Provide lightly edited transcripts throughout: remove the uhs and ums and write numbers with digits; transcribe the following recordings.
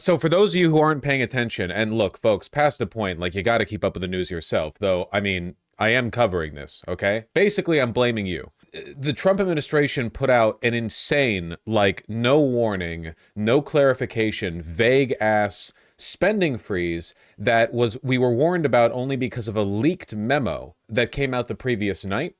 So for those of you who aren't paying attention, and look, folks, past the point, like you got to keep up with the news yourself, though, I mean, I am covering this, okay? Basically, I'm blaming you. The Trump administration put out an insane, like, no warning, no clarification, vague ass spending freeze that we were warned about only because of a leaked memo that came out the previous night.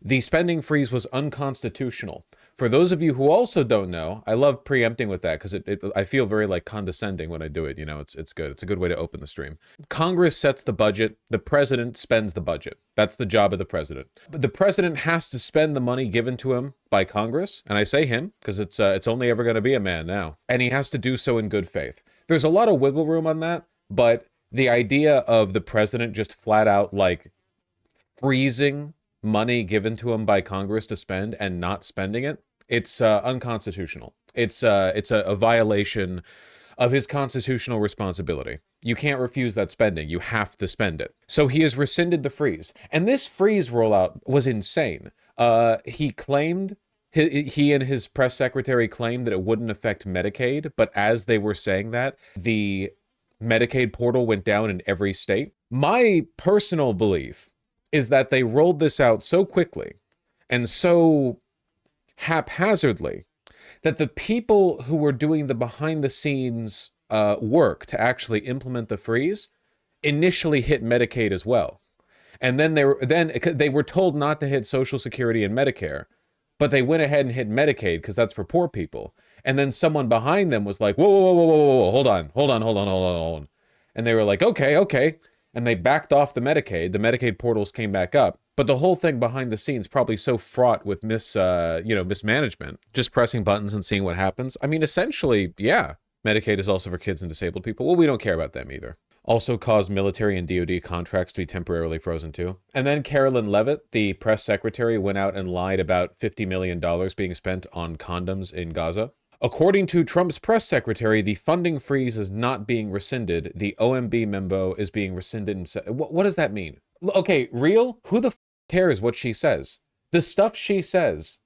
The spending freeze was unconstitutional. For those of you who also don't know, I love preempting with that because I feel very like condescending when I do it. You know, it's good. It's a good way to open the stream. Congress sets the budget. The president spends the budget. That's the job of the president. But the president has to spend the money given to him by Congress, and I say him because it's only ever going to be a man now, and he has to do so in good faith. There's a lot of wiggle room on that, but the idea of the president just flat out like freezing money given to him by Congress to spend and not spending it, it's unconstitutional. It's a violation of his constitutional responsibility. You can't refuse that spending. You have to spend it. So he has rescinded the freeze. And this freeze rollout was insane. He claimed, he and his press secretary claimed that it wouldn't affect Medicaid, but as they were saying that, the Medicaid portal went down in every state. My personal belief is that they rolled this out so quickly and so haphazardly that the people who were doing the behind-the-scenes work to actually implement the freeze initially hit Medicaid as well. And then they were told not to hit Social Security and Medicare, but they went ahead and hit Medicaid because that's for poor people. And then someone behind them was like, whoa, whoa, whoa, whoa, whoa, whoa, hold on. And they were like, okay. And they backed off the Medicaid portals came back up. But the whole thing behind the scenes probably so fraught with mismanagement, just pressing buttons and seeing what happens. I mean, essentially, yeah, Medicaid is also for kids and disabled people. Well, we don't care about them either. Also caused military and DoD contracts to be temporarily frozen too. And then Carolyn Levitt, the press secretary, went out and lied about $50 million being spent on condoms in Gaza. According to Trump's press secretary, the funding freeze is not being rescinded. The OMB memo is being rescinded. What does that mean? Okay, real? Who the cares what she says? The stuff she says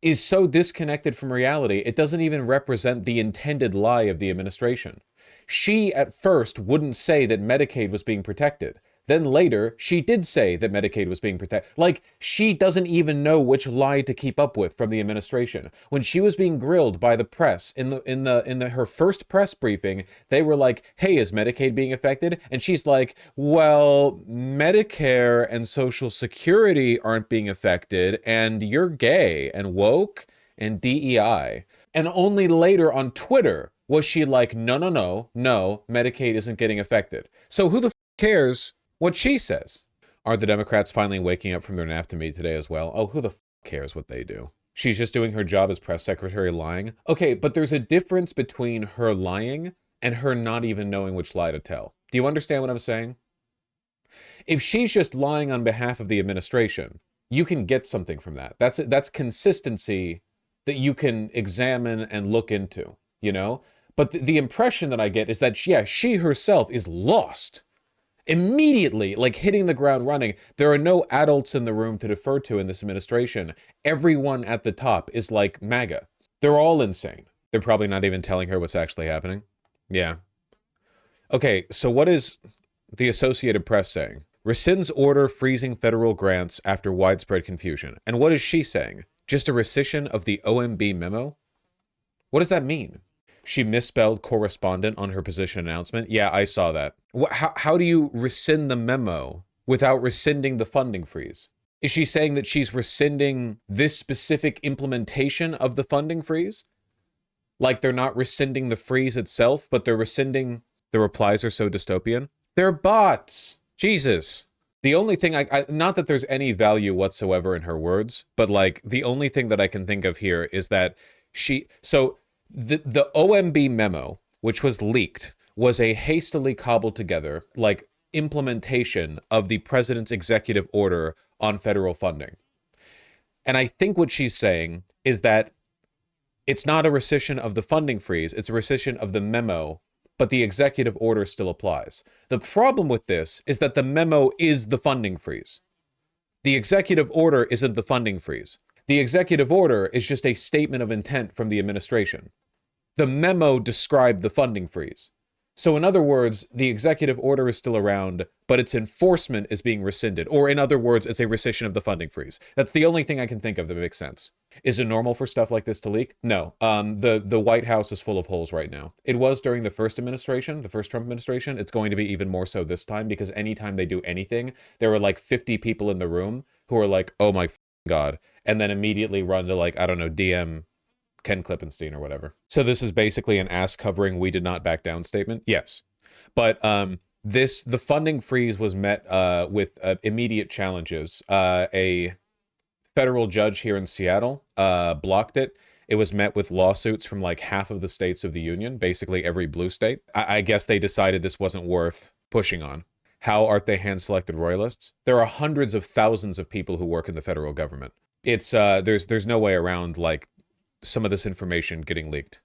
is so disconnected from reality, it doesn't even represent the intended lie of the administration. She, at first, wouldn't say that Medicaid was being protected. Then later, she did say that Medicaid was being protected. Like, she doesn't even know which lie to keep up with from the administration. When she was being grilled by the press in her first press briefing, they were like, "Hey, is Medicaid being affected?" And she's like, "Well, Medicare and Social Security aren't being affected, and you're gay and woke and DEI." And only later on Twitter was she like, no, Medicaid isn't getting affected. So who the cares what she says? Are the Democrats finally waking up from their nap to me today as well? Oh, who the cares what they do? She's just doing her job as press secretary lying. Okay, but there's a difference between her lying and her not even knowing which lie to tell. Do you understand what I'm saying? If she's just lying on behalf of the administration, you can get something from that. That's consistency that you can examine and look into, you know? But the impression that I get is that, she herself is lost. Immediately, like hitting the ground running. There are no adults in the room to defer to in this administration. Everyone at the top is like MAGA. They're all insane. They're probably not even telling her what's actually happening. Yeah. Okay, so what is the Associated Press saying? Rescinds order freezing federal grants after widespread confusion. And what is she saying? Just a rescission of the OMB memo? What does that mean? She misspelled correspondent on her position announcement. Yeah, I saw that. How do you rescind the memo without rescinding the funding freeze? Is she saying that she's rescinding this specific implementation of the funding freeze? Like they're not rescinding the freeze itself, but they're rescinding... The replies are so dystopian. They're bots. Jesus. The only thing not that there's any value whatsoever in her words, but like the only thing that I can think of here is that the OMB memo, which was leaked, was a hastily cobbled together, like, implementation of the president's executive order on federal funding. And I think what she's saying is that it's not a rescission of the funding freeze, it's a rescission of the memo, but the executive order still applies. The problem with this is that the memo is the funding freeze. The executive order isn't the funding freeze. The executive order is just a statement of intent from the administration. The memo described the funding freeze. So in other words, the executive order is still around, but its enforcement is being rescinded. Or in other words, it's a rescission of the funding freeze. That's the only thing I can think of that makes sense. Is it normal for stuff like this to leak? No. The White House is full of holes right now. It was during the first administration, the first Trump administration. It's going to be even more so this time because anytime they do anything, there were like 50 people in the room who are like, oh my God, and then immediately run to like, I don't know, DM Ken Klippenstein or whatever. So this is basically an ass covering we did not back down statement. Yes. But the funding freeze was met with immediate challenges. A federal judge here in Seattle blocked it. It was met with lawsuits from like half of the states of the union, basically every blue state. I guess they decided this wasn't worth pushing on. How aren't they hand-selected royalists? There are hundreds of thousands of people who work in the federal government. It's there's no way around like some of this information getting leaked.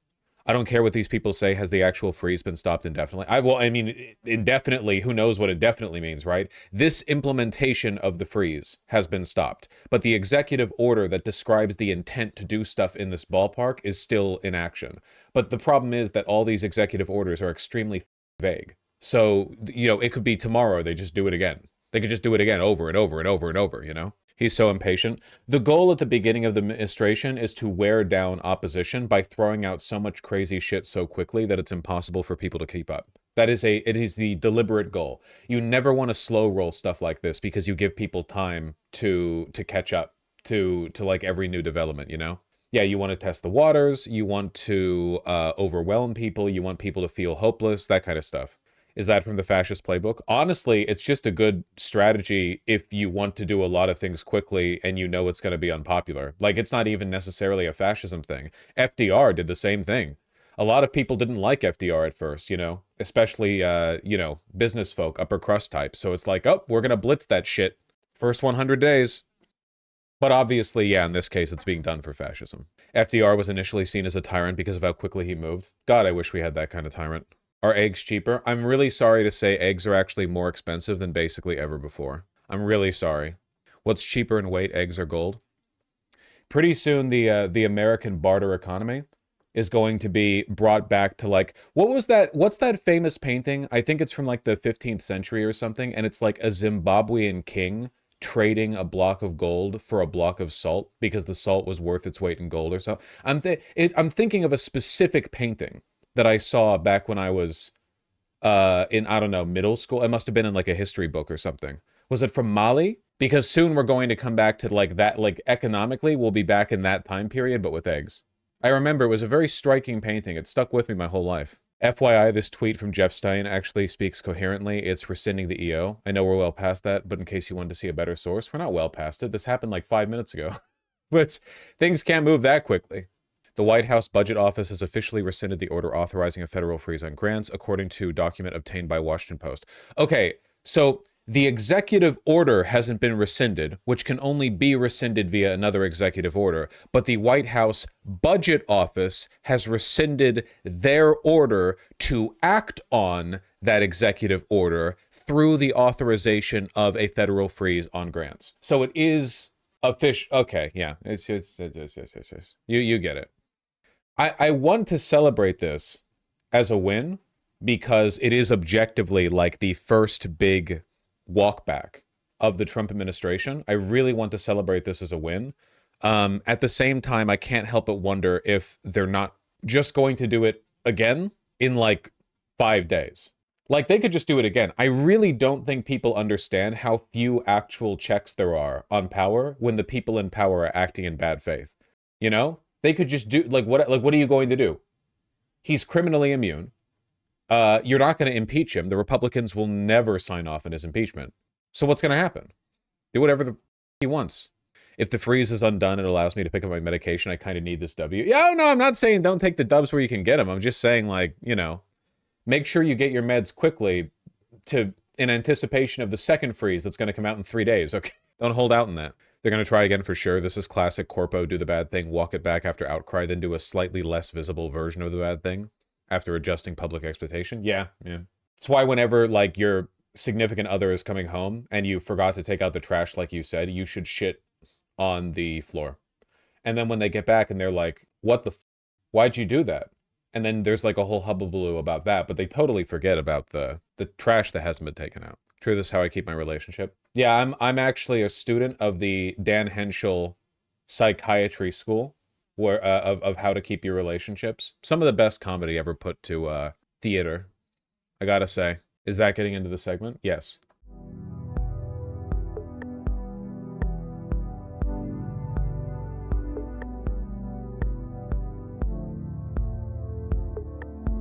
I don't care what these people say. Has the actual freeze been stopped indefinitely? I mean, indefinitely, who knows what indefinitely means, right? This implementation of the freeze has been stopped, but the executive order that describes the intent to do stuff in this ballpark is still in action. But the problem is that all these executive orders are extremely vague. So, you know, it could be tomorrow they just do it again. They could just do it again over and over and over and over, you know? He's so impatient. The goal at the beginning of the administration is to wear down opposition by throwing out so much crazy shit so quickly that it's impossible for people to keep up. It is the deliberate goal. You never want to slow roll stuff like this because you give people time to catch up to like every new development, you know? Yeah, you want to test the waters, you want to overwhelm people, you want people to feel hopeless, that kind of stuff. Is that from the fascist playbook? Honestly, it's just a good strategy if you want to do a lot of things quickly and you know it's going to be unpopular. Like, it's not even necessarily a fascism thing. FDR did the same thing. A lot of people didn't like FDR at first, you know, especially, you know, business folk, upper crust type. So it's like, oh, we're going to blitz that shit. First 100 days. But obviously, yeah, in this case, it's being done for fascism. FDR was initially seen as a tyrant because of how quickly he moved. God, I wish we had that kind of tyrant. Are eggs cheaper? I'm really sorry to say eggs are actually more expensive than basically ever before. I'm really sorry. What's cheaper in weight, eggs or gold? Pretty soon, the American barter economy is going to be brought back to like, what's that famous painting? I think it's from like the 15th century or something, and it's like a Zimbabwean king trading a block of gold for a block of salt because the salt was worth its weight in gold or so. I'm thinking of a specific painting that I saw back when I was in, I don't know, middle school. It must have been in like a history book or something. Was it from Mali? Because soon we're going to come back to like that, like economically, we'll be back in that time period, but with eggs. I remember it was a very striking painting. It stuck with me my whole life. FYI, this tweet from Jeff Stein actually speaks coherently. It's rescinding the EO. I know we're well past that, but in case you wanted to see a better source, we're not well past it. This happened like 5 minutes ago. But things can't move that quickly. The White House Budget Office has officially rescinded the order authorizing a federal freeze on grants, according to a document obtained by Washington Post. Okay, so the executive order hasn't been rescinded, which can only be rescinded via another executive order, but the White House Budget Office has rescinded their order to act on that executive order through the authorization of a federal freeze on grants. So it is official. Okay, yeah, it's yes. You get it. I want to celebrate this as a win because it is objectively like the first big walkback of the Trump administration. I really want to celebrate this as a win. At the same time, I can't help but wonder if they're not just going to do it again in like 5 days. Like, they could just do it again. I really don't think people understand how few actual checks there are on power when the people in power are acting in bad faith. You know? They could just do, like, what are you going to do? He's criminally immune. You're not going to impeach him. The Republicans will never sign off on his impeachment. So what's going to happen? Do whatever he wants. If the freeze is undone, it allows me to pick up my medication. I kind of need this W. Yeah, no, I'm not saying don't take the dubs where you can get them. I'm just saying, like, you know, make sure you get your meds quickly in anticipation of the second freeze that's going to come out in 3 days. Okay, don't hold out in that. They're going to try again for sure. This is classic corpo, do the bad thing, walk it back after outcry, then do a slightly less visible version of the bad thing after adjusting public expectation. Yeah. It's why whenever, like, your significant other is coming home and you forgot to take out the trash like you said, you should shit on the floor. And then when they get back and they're like, what the why'd you do that? And then there's like a whole hubbubaloo about that, but they totally forget about the trash that hasn't been taken out. True, this is how I keep my relationship. Yeah, I'm actually a student of the Dan Henschel psychiatry school, where of how to keep your relationships. Some of the best comedy ever put to theater, I gotta say. Is that getting into the segment? Yes.